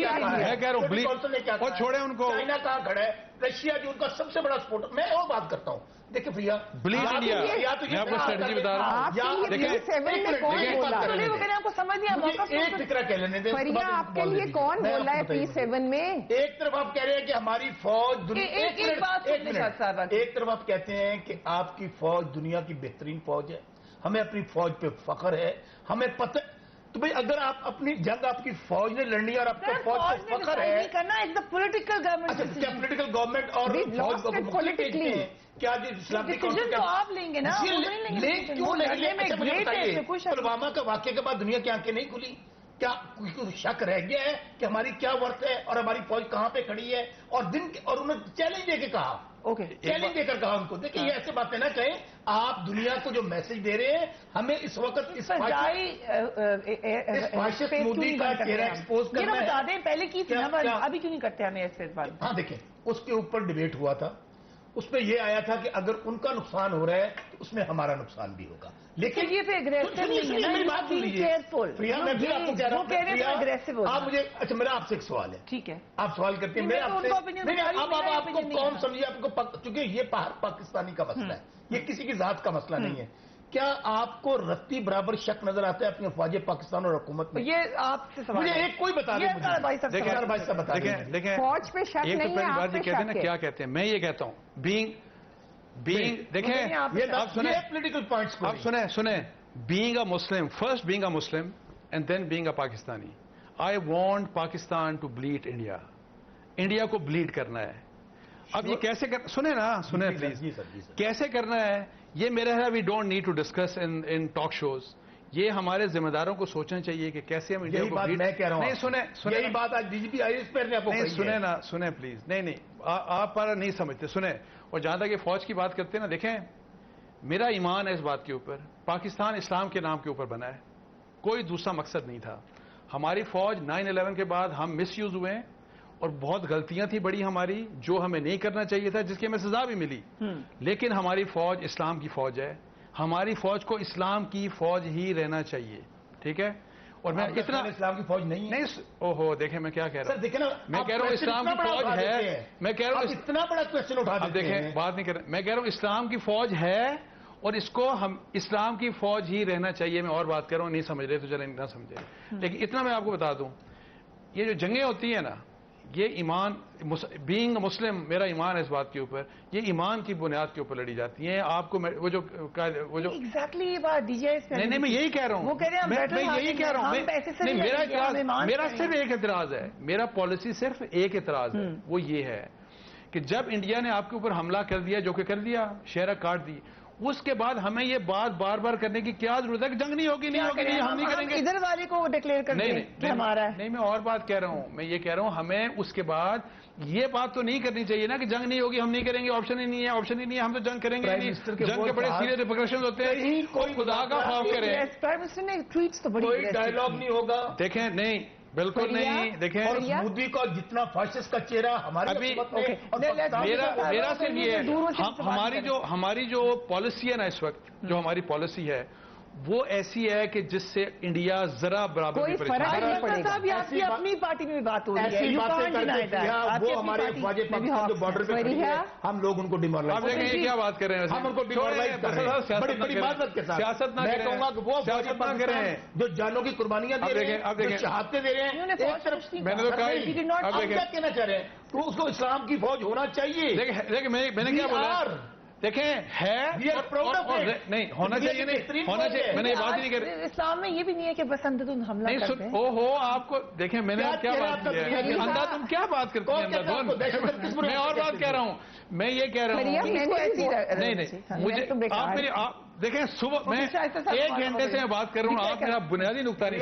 کہہ رہا ہوں بلیڈ اور چھوڑیں ان کو. چائنا کہاں کھڑا ہے, رشیا جو ان کا سب سے بڑا سپورٹر. میں اور بات کرتا ہوں. دیکھیں پریا, بلیڈ انڈیا میں آپ کو اسٹریٹجی بتا رہا ہوں. ایک فکرہ کہہ لینے دیں. آپ کے لیے کون بولا ہے P7 میں؟ ایک طرف آپ کہہ رہے ہیں کہ ہماری فوج ایک طرف آپ کہتے ہیں کہ آپ کی فوج دنیا کی بہترین فوج ہے, ہمیں اپنی فوج پہ فخر ہے, ہمیں پتہ. تو بھئی اگر آپ اپنی جنگ آپ کی فوج نے لڑنی اور آپ کو فوج پہ فخر ہے, پولیٹیکل گورنمنٹ. کیا پولیٹیکل گورنمنٹ اور فوج کو پولیٹیکلی کیا جو اسلامی ڈیسیژن تو آپ لیں گے نا, کیوں نہیں. پلوامہ کا واقعے کے بعد دنیا کی آنکھیں نہیں کھلی. کیا کوئی شک رہ گیا ہے کہ ہماری کیا ورث ہے اور ہماری فوج کہاں پہ کھڑی ہے؟ اور انہوں نے چیلنج دے کے کہا, چیلنج دے کر کہا ان کو. دیکھیں یہ ایسے باتیں نہ کہیں. آپ دنیا کو جو میسج دے رہے ہیں, ہمیں اس وقت اس فاشسٹ مودی کا چہرہ ایکسپوز کرنا ہے. بتا دیں پہلے کی ابھی کیوں نہیں کرتے ہمیں ایسے بات. ہاں دیکھیں اس کے اوپر ڈیبیٹ ہوا تھا, اس میں یہ آیا تھا کہ اگر ان کا نقصان ہو رہا ہے تو اس میں ہمارا نقصان بھی ہوگا. لیکن یہ میری بات سن لیجیے پریا, میں پھر آپ کو کہہ رہا ہوں. آپ مجھے اچھا میرا آپ سے ایک سوال ہے. ٹھیک ہے آپ سوال کرتے ہیں. اب آپ کو قوم سمجھیے, آپ کو چونکہ یہ پاکستانی کا مسئلہ ہے, یہ کسی کی ذات کا مسئلہ نہیں ہے. کیا آپ کو رتی برابر شک نظر آتا ہے اپنی افواج پاکستان اور حکومت میں؟ یہ آپ سے سوال مجھے ایک کوئی بتا دیں. دیکھیں فوج پہ شک ایک تو نہیں پہلی ہے, بات یہ کہتے ہیں نا کیا کہتے ہیں. میں یہ کہتا ہوں دیکھیں آپ سنیں being a Muslim, first being a Muslim and then being a Pakistani, I want Pakistan to bleed India. India کو بلیڈ کرنا ہے. اب یہ کیسے سنیں پلیز کیسے کرنا ہے یہ میرا ہے. We don't need to discuss in talk shows. یہ ہمارے ذمہ داروں کو سوچنا چاہیے کہ کیسے ہم انڈیا کو بلیڈ. میں کہہ رہا ہوں نہیں سنیں بات آج ڈی جی پی آئی پر نے آپ کو کہی ہے. سنیں پلیز. نہیں آپ پر نہیں سمجھتے. سنیں. اور جہاں تک یہ فوج کی بات کرتے ہیں نا, دیکھیں میرا ایمان ہے اس بات کے اوپر, پاکستان اسلام کے نام کے اوپر بنا ہے, کوئی دوسرا مقصد نہیں تھا. ہماری فوج 9/11 کے بعد ہم مس یوز ہوئے ہیں اور بہت غلطیاں تھی بڑی ہماری, جو ہمیں نہیں کرنا چاہیے تھا, جس کی ہمیں سزا بھی ملی. لیکن ہماری فوج اسلام کی فوج ہے. ہماری فوج کو اسلام کی فوج ہی رہنا چاہیے. ٹھیک ہے. اور میں اتنا اسلام کی فوج نہیں. اوہو دیکھیں میں کیا کہہ رہا ہوں. میں کہہ رہا ہوں اسلام کی فوج ہے. میں کہہ رہا ہوں اتنا بڑا کوشچن اٹھا دیتے ہیں. دیکھیں بات نہیں کر رہا. میں کہہ رہا ہوں اسلام کی فوج ہے اور اس کو ہم اسلام کی فوج ہی رہنا چاہیے. میں اور بات کر رہا ہوں, نہیں سمجھ رہے تو چلیں نہ سمجھے. لیکن اتنا میں آپ کو بتا دوں, یہ جو جنگیں ہوتی ہیں نا, یہ ایمان بینگ مسلم, میرا ایمان ہے اس بات کے اوپر, یہ ایمان کی بنیاد کے اوپر لڑی جاتی ہیں. آپ کو وہ جو ایگزیکٹلی یہ بات دیجیے. نہیں میں یہی کہہ رہا ہوں, میں یہی کہہ رہا ہوں. میرا صرف ایک اعتراض ہے, میرا پالیسی صرف ایک اعتراض ہے, وہ یہ ہے کہ جب انڈیا نے آپ کے اوپر حملہ کر دیا, جو کہ کر دیا, شہرہ کاٹ دی, اس کے بعد ہمیں یہ بات بار بار کرنے کی کیا ضرورت ہے کہ جنگ نہیں ہوگی ہم نہیں کریں گے. ادھر والے کو ڈکلیئر کر دیں کہ ہمارا ہے. نہیں میں اور بات کہہ رہا ہوں. میں یہ کہہ رہا ہوں ہمیں اس کے بعد یہ بات تو نہیں کرنی چاہیے نا کہ جنگ نہیں ہوگی ہم نہیں کریں گے. آپشن ہی نہیں ہے, ہم تو جنگ کریں گے. جنگ کے بڑے سیریس ریپرکشن ہوتے ہیں. کوئی خدا کا خوف کرے. پرائم منسٹر نے ٹویٹس تو بڑی ڈائلاگ نہیں ہوگا. دیکھیں نہیں بالکل نہیں. دیکھیں اور مودی کا جتنا فاشسٹ کا چہرہ ہمارے میرا صرف یہ ہے, ہماری جو پالیسی ہے نا اس وقت, جو ہماری پالیسی ہے وہ ایسی ہے کہ جس سے انڈیا ذرا برابر کوئی فرق نہیں پڑے گا. آپ کی اپنی پارٹی میں بھی بات ہو رہی ہے. وہ ہمارے افواج پاکستان جو بارڈر پہ کھڑی ہے, ہم لوگ ان کو ڈیمورلائز. آپ دیکھیں کیا بات کر رہے ہیں, ہم ان کو ڈیمورلائز کر رہے ہیں بڑی بڑی بات کے ساتھ. سیاست نہ میں کہوں گا کہ وہ سیاست نہ کریں جو جانوں کی قربانیاں دے رہے ہیں, جو شہادتیں دے رہے ہیں. ایک طرف میں نے تو کہا آپ کیا کہنا چاہ رہے ہیں, تو اس کو اسلام کی فوج ہونا چاہیے. دیکھیں میں نے کیا بولا, دیکھیں ہے نہیں ہونا چاہیے. نہیں ہونا چاہیے. میں نے یہ بات ہی نہیں کر رہی. اسلام میں یہ بھی نہیں ہے کہ بس اندھدھن حملہ کرتے ہیں. اوہو آپ کو دیکھیں میں نے کیا بات کی ہے, اندھدھن کیا بات کرتے ہیں اندھدھن. میں اور بات کہہ رہا ہوں. میں یہ کہہ رہا ہوں نہیں مجھے آپ میری دیکھیں صبح میں 1 گھنٹے سے میں بات کر رہا ہوں, آپ میرا بنیادی نقطہ نہیں.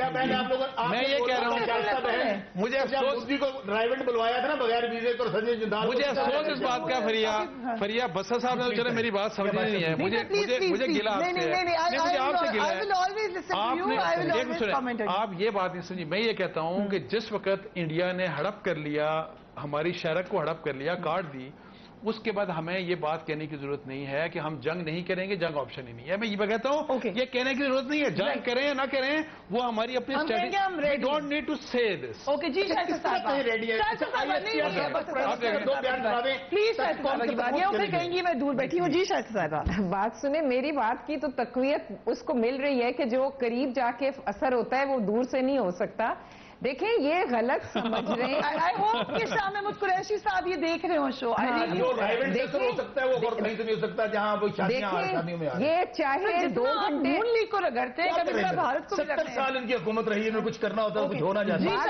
میں یہ کہہ رہا ہوں مجھے افسوس کو ڈرائیور بلوایا تھا نا بغیر ویزے کو, سنجے جندال, مجھے افسوس اس بات کا. فریا بسا صاحب نے چلے میری بات سمجھ نہیں ہے. مجھے گلا آپ سے ہے, مجھے آپ سے گلا ہے. آپ یہ بات نہیں سمجھی. میں یہ کہتا ہوں کہ جس وقت انڈیا نے ہڑپ کر لیا, ہماری شہرک کو ہڑپ کر لیا, کاٹ دی, اس کے بعد ہمیں یہ بات کہنے کی ضرورت نہیں ہے کہ ہم جنگ نہیں کریں گے, جنگ آپشن ہی نہیں ہے. میں یہ کہتا ہوں یہ کہنے کی ضرورت نہیں ہے, جنگ کریں یا نہ کریں وہ ہماری اپنی strategy. We don't need to say this. Okay جی شاہد صاحب پلیز شاہد صاحب کی بات یہ کہیں گی, میں دور بیٹھی ہوں. جی شاہد صاحبہ بات سنیں, میری بات کی تو تقویت اس کو مل رہی ہے کہ جو قریب جا کے اثر ہوتا ہے وہ دور سے نہیں ہو سکتا. دیکھیں یہ غلط سمجھ رہے ہیں. آئی ہوپ کہ شاہ محمود قریشی صاحب یہ دیکھ رہے ہوں شو. جو رائیونٹ سے ہو سکتا ہے وہ کہیں سے نہیں ہو سکتا جہاں وہ شادیوں میں یہ چاہے 2 گھنٹے نون لیگ کو رگڑتے ہیں, کبھی بھارت کو 70 سال ان کی حکومت رہی ہے, انہیں کچھ کرنا ہوتا ہے کچھ ہونا چاہتا ہے.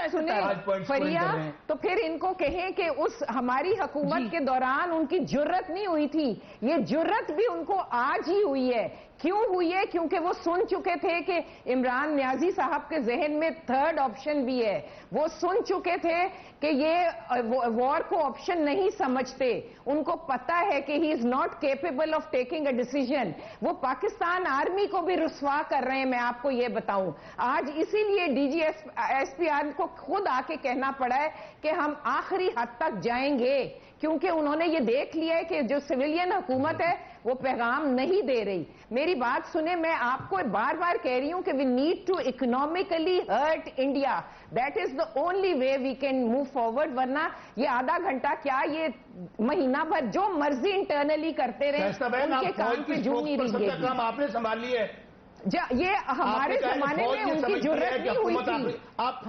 فریا تو پھر ان کو کہیں کہ اس ہماری حکومت کے دوران ان کی جرت نہیں ہوئی تھی, یہ جرت بھی ان کو آج ہی ہوئی ہے. کیوں ہوئی ہے؟ کیونکہ وہ سن چکے تھے کہ عمران نیازی صاحب کے ذہن میں 3rd آپشن بھی ہے. وہ سن چکے تھے کہ یہ وار کو آپشن نہیں سمجھتے. ان کو پتا ہے کہ he is not capable of taking a decision. وہ پاکستان آرمی کو بھی رسوا کر رہے ہیں, میں آپ کو یہ بتاؤں. آج اسی لیے D G S P R کو خود آ کے کہنا پڑا ہے کہ ہم آخری حد تک جائیں گے, کیونکہ انہوں نے یہ دیکھ لیا ہے کہ جو سویلین حکومت ہے وہ پیغام نہیں دے رہی. میری بات سنیں, میں آپ کو بار بار کہہ رہی ہوں کہ we need to economically hurt India. That is the only way we can move forward. ورنہ یہ آدھا گھنٹہ کیا یہ مہینہ بھر جو مرضی انٹرنلی کرتے رہے, ان کے کام پہ جو نہیں رہیں گے. کام آپ نے سنبھال لی ہے. یہ ہمارے زمانے میں ان کی ضرورت نہیں ہوئی تھی.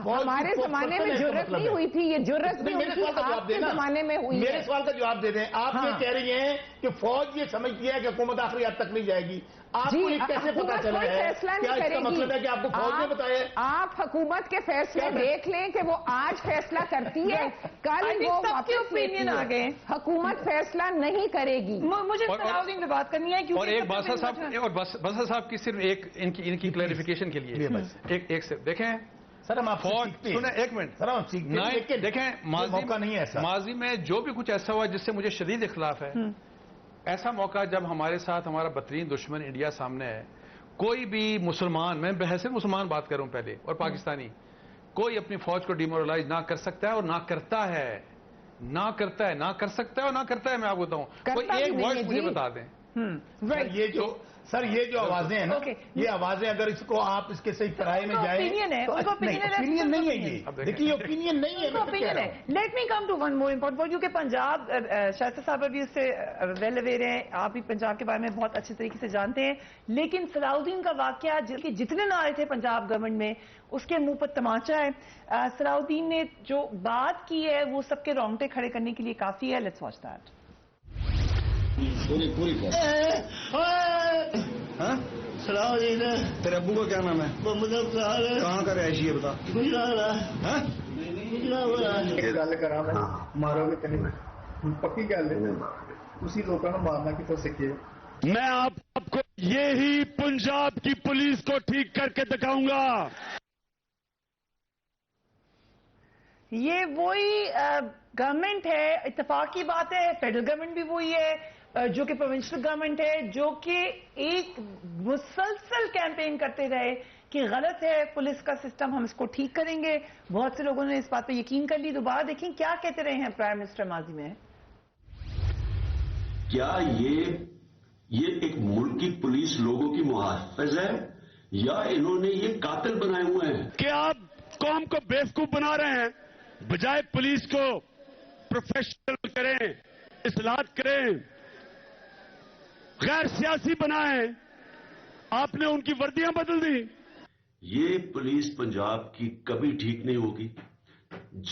ہمارے زمانے میں ضرورت نہیں ہوئی تھی, یہ ضرورت بھی ان کی آپ کے زمانے میں ہوئی. میرے سوال کا جواب دے دیں. آپ یہ کہہ رہی ہیں کہ فوج یہ سمجھتی ہے کہ حکومت آخری حد تک نہیں جائے گی. آپ کو یہ کیسے پتا چلا ہے؟ فیصلہ کیا نہیں اس کا کرے مطلب ہے کہ آپ کو فوج نے بتایا؟ آپ حکومت کے فیصلے دیکھ لیں کہ وہ آج فیصلہ کرتی ہے, کل وہ واپس لیتی ہے. حکومت فیصلہ نہیں کرے گی. مجھے صلاحالدین میں بات کرنی ہے. اور ایک باسا صاحب اور باسا صاحب کی صرف ایک ان کی کلیریفیکیشن کے لیے ایک سے دیکھیں سر, ہم آپ فوج سنیں ایک منٹ سر, ہم سیکھتے دیکھیں موقع نہیں ہے ایسا. ماضی میں جو بھی کچھ ایسا ہوا جس سے مجھے شدید اختلاف ہے, ایسا موقع جب ہمارے ساتھ ہمارا بدترین دشمن انڈیا سامنے ہے, کوئی بھی مسلمان, میں بحیثیت مسلمان بات کروں پہلے, اور پاکستانی, کوئی اپنی فوج کو ڈیمورلائز نہ کر سکتا ہے اور نہ کرتا ہے, نہ کرتا ہے, نہ کر سکتا ہے اور نہ کرتا ہے. میں آپ کو بتاؤں, کوئی ایک ورڈ مجھے بتا دیں. سر یہ جو آوازیں ہیں نا, یہ آوازیں اگر اس کو آپ اس کے صحیح کرائے میں جائیں اوپینین نہیں ہے. یہ دیکھیے اوپینین نہیں ہے. Let me come to one more important point, کیونکہ پنجاب شاہد صاحب بھی اس سے ویل اویئر ہیں, آپ بھی پنجاب کے بارے میں بہت اچھے طریقے سے جانتے ہیں. لیکن صلاحالدین کا واقعہ جتنے نعرے تھے پنجاب گورنمنٹ میں, اس کے منہ پر تماچا ہے. صلاحالدین نے جو بات کی ہے وہ سب کے رونگٹے کھڑے کرنے کے لیے کافی ہے. Let's watch that. پوری تیرے ابو کا کیا نام ہے؟ کہاں کا رہائشی ہے بتا. گل کرا مارو گے تین پکی گل ہے, اسی لوگوں نے مارنا کتوں سیکھے. میں آپ کو یہی پنجاب کی پولیس کو ٹھیک کر کے دکھاؤں گا. یہ وہی گورنمنٹ ہے, اتفاق کی بات ہے. فیڈرل گورنمنٹ بھی وہی ہے جو کہ پروونشل گورنمنٹ ہے, جو کہ ایک مسلسل کیمپین کرتے رہے کہ غلط ہے پولیس کا سسٹم, ہم اس کو ٹھیک کریں گے. بہت سے لوگوں نے اس بات پہ یقین کر لی. دوبارہ دیکھیں کیا کہتے رہے ہیں پرائم منسٹر ماضی میں. کیا یہ ایک ملک کی پولیس لوگوں کی محافظ ہے یا انہوں نے یہ قاتل بنائے ہوئے ہیں؟ کہ آپ قوم کو بیوقوف بنا رہے ہیں, بجائے پولیس کو پروفیشنل کریں, اصلاحات کریں, غیر سیاسی بنائیں, آپ نے ان کی وردیاں بدل دی. یہ پولیس پنجاب کی کبھی ٹھیک نہیں ہوگی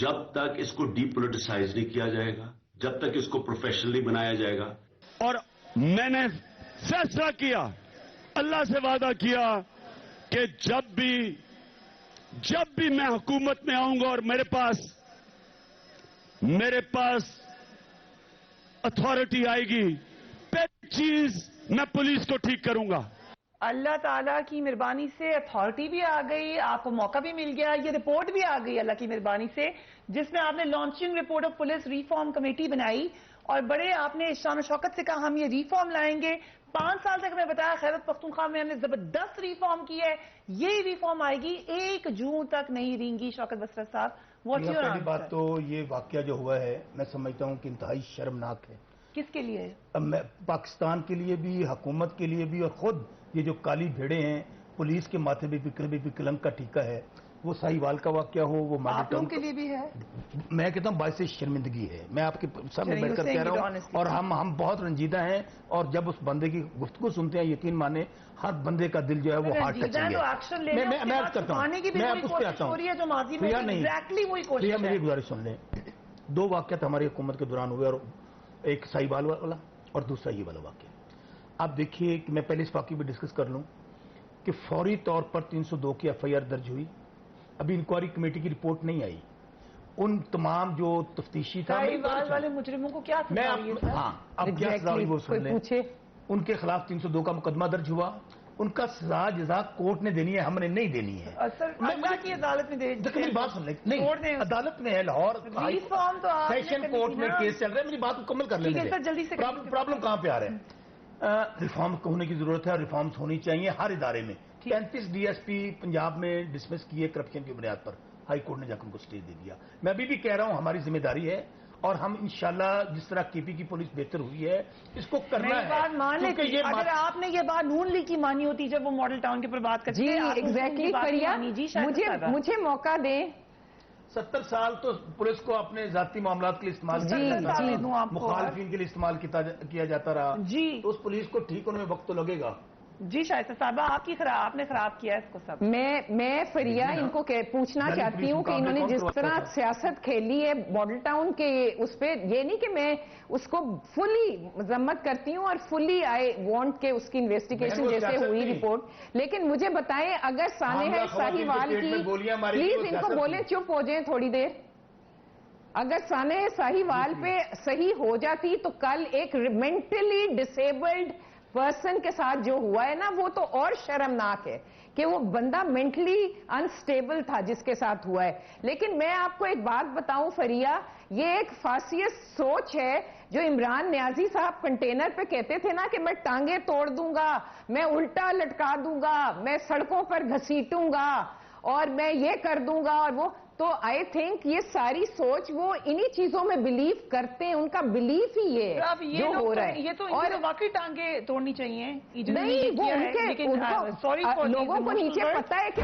جب تک اس کو ڈی پولیٹیسائز نہیں کیا جائے گا, جب تک اس کو پروفیشنلی بنایا جائے گا. اور میں نے فیصلہ کیا, اللہ سے وعدہ کیا کہ جب بھی میں حکومت میں آؤں گا اور میرے پاس اتھارٹی آئے گی, پہلی چیز میں پولیس کو ٹھیک کروں گا. اللہ تعالیٰ کی مہربانی سے اتھارٹی بھی آ گئی, آپ کو موقع بھی مل گیا, یہ رپورٹ بھی آ گئی اللہ کی مہربانی سے, جس میں آپ نے launching report of police reform committee بنائی اور بڑے آپ نے شان و شوکت سے کہا ہم یہ ریفارم لائیں گے. 5 سال تک میں بتایا خیبر پختونخوا میں ہم نے زبردست ریفارم کی ہے, یہ ریفارم آئے گی 1 جون تک نہیں رہیں گی. شوکت بسرا صاحب, پہلی بات تو یہ واقعہ جو ہوا ہے میں سمجھتا ہوں کہ انتہائی شرمناک ہے. کس کے لیے؟ پاکستان کے لیے بھی، حکومت کے لیے بھی، اور خود یہ جو کالی بھیڑے ہیں پولیس کے ماتھے بھی کلنک کا ٹیکہ ہے، وہ ساہیوال کا واقعہ ہو، وہ آپ لوگوں کے لیے بھی ہے؟ میں کہتا ہوں باعث شرمندگی ہے، میں آپ کے سامنے بیٹھ کر کہہ رہا ہوں، اور ہم بہت رنجیدہ ہیں، اور جب اس بندے کی گفتگو سنتے ہیں یقین مانے ہر بندے کا دل جو ہے وہ ہارٹ ٹچنگ ہے۔ میں عرض کرتا ہوں، میں اس پہ آتا ہوں، میری گزارش سن لیں، 2 واقعات ہماری حکومت کے دوران ہوئے، اور ایک ساہیوال والا اور دوسرا یہ والا واقعہ۔ آپ دیکھیے کہ میں پہلے اس واقعے پہ ڈسکس کر لوں کہ فوری طور پر 302 کی FIR درج ہوئی، ابھی انکوائری کمیٹی کی رپورٹ نہیں آئی، ان تمام جو تفتیشی تھا والے مجرموں کو کیا سزا ہوئی ہے؟ ہاں اب کیا سزا ہوئی وہ سن لیں، ان کے خلاف 302 کا مقدمہ درج ہوا، ان کا سزا جزا کورٹ نے دینی ہے، ہم نے نہیں دینی ہے، اللہ کی عدالت میں میری بات سن لیں، نہیں عدالت میں ہے، لاہور سیشن کورٹ میں کیس چل رہا ہے، میری بات مکمل کر لیں، جلدی سے پرابلم کہاں پہ آ رہا ہے؟ ریفارم ہونے کی ضرورت ہے، اور ریفارمز ہونی چاہیے ہر ادارے میں۔ 35 DSP پنجاب میں ڈسمس کیے کرپشن کی بنیاد پر، ہائی کورٹ نے جا کر ان کو اسٹے دے دیا۔ میں ابھی بھی کہہ رہا ہوں ہماری ذمہ داری ہے، اور ہم انشاءاللہ جس طرح KP کی پولیس بہتر ہوئی ہے اس کو کرنا ہے، اگر آپ نے یہ بات نون لیگ کی مانی ہوتی جب وہ ماڈل ٹاؤن کے پر بات کرتے ہیں۔ جی ایگزیکٹلی فریہ، مجھے موقع دیں۔ 70 سال تو پولیس کو اپنے ذاتی معاملات کے لیے استعمال مخالفین کے لیے استعمال کیا جاتا رہا، تو اس پولیس کو ٹھیک ہونے میں وقت تو لگے گا۔ جی شائستہ صاحبہ، آپ نے خراب کیا اس کو سب۔ میں فریہ ان کو پوچھنا چاہتی ہوں کہ انہوں نے جس طرح سیاست کھیلی ہے ماڈل ٹاؤن کے اس پہ، یہ نہیں کہ میں اس کو فلی مذمت کرتی ہوں اور فلی آئی وانٹ کہ اس کی انویسٹیگیشن جیسے ہوئی رپورٹ، لیکن مجھے بتائیں اگر سانحہ ساہیوال کی، پلیز ان کو بولیں چپ ہو جائیں تھوڑی دیر، اگر سانحہ ساہیوال پہ صحیح ہو جاتی تو کل ایک مینٹلی ڈسیبلڈ پرسن کے ساتھ جو ہوا ہے نا وہ تو اور شرمناک ہے کہ وہ بندہ مینٹلی انسٹیبل تھا جس کے ساتھ ہوا ہے۔ لیکن میں آپ کو ایک بات بتاؤں فریہ، یہ ایک فاسیس سوچ ہے جو عمران نیازی صاحب کنٹینر پہ کہتے تھے نا کہ میں ٹانگیں توڑ دوں گا، میں الٹا لٹکا دوں گا، میں سڑکوں پر گھسیٹوں گا اور میں یہ کر دوں گا، اور وہ تو آئی تھنک یہ ساری سوچ وہ انہی چیزوں میں بلیو کرتے ہیں، ان کا بلیف ہی یہ جو ہو رہا ہے۔ یہ تو واقعی ٹانگیں توڑنی چاہیے، نہیں وہ ان کے لوگوں کو نیچے پتا ہے کہ